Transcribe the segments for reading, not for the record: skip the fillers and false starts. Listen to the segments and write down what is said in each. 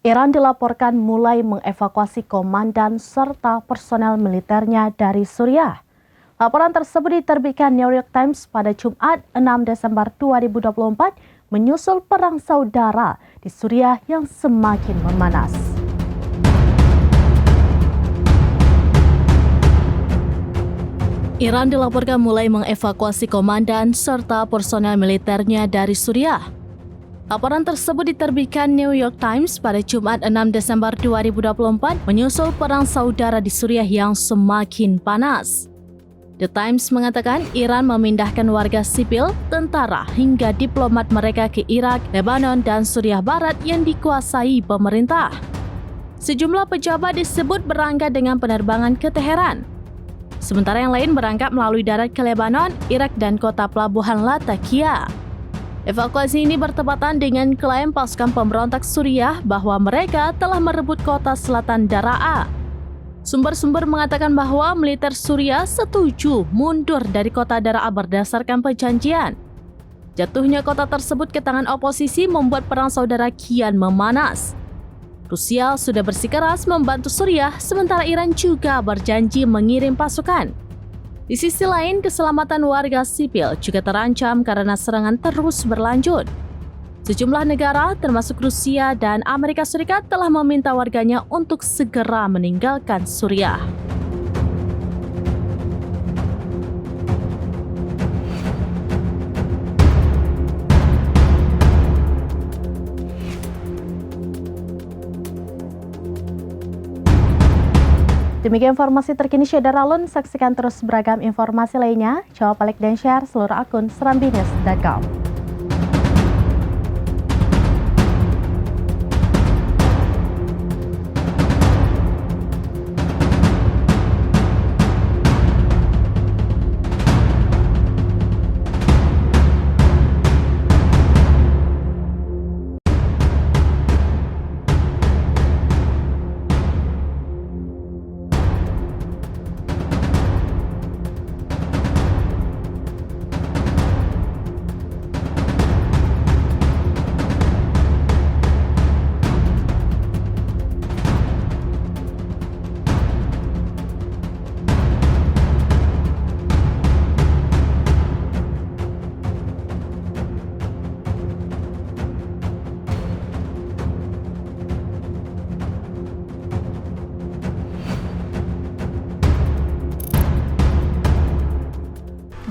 Iran dilaporkan mulai mengevakuasi komandan serta personel militernya dari Suriah. Laporan tersebut diterbitkan New York Times pada Jumat 6 Desember 2024 menyusul perang saudara di Suriah yang semakin memanas. Iran dilaporkan mulai mengevakuasi komandan serta personel militernya dari Suriah. Laporan tersebut diterbitkan New York Times pada Jumat 6 Desember 2024 menyusul perang saudara di Suriah yang semakin panas. The Times mengatakan Iran memindahkan warga sipil, tentara hingga diplomat mereka ke Irak, Lebanon, dan Suriah Barat yang dikuasai pemerintah. Sejumlah pejabat disebut berangkat dengan penerbangan ke Teheran. Sementara yang lain berangkat melalui darat ke Lebanon, Irak, dan kota pelabuhan Latakia. Evakuasi ini bertepatan dengan klaim pasukan pemberontak Suriah bahwa mereka telah merebut kota selatan Daraa. Sumber-sumber mengatakan bahwa militer Suriah setuju mundur dari kota Daraa berdasarkan perjanjian. Jatuhnya kota tersebut ke tangan oposisi membuat perang saudara kian memanas. Rusia sudah bersikeras membantu Suriah, sementara Iran juga berjanji mengirim pasukan. Di sisi lain, keselamatan warga sipil juga terancam karena serangan terus berlanjut. Sejumlah negara, termasuk Rusia dan Amerika Serikat, telah meminta warganya untuk segera meninggalkan Suriah. Demikian informasi terkini Syedar Alun, saksikan terus beragam informasi lainnya. Coba like dan share seluruh akun serambinews.com.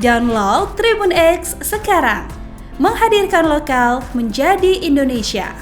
Download Tribun X sekarang, menghadirkan lokal menjadi Indonesia.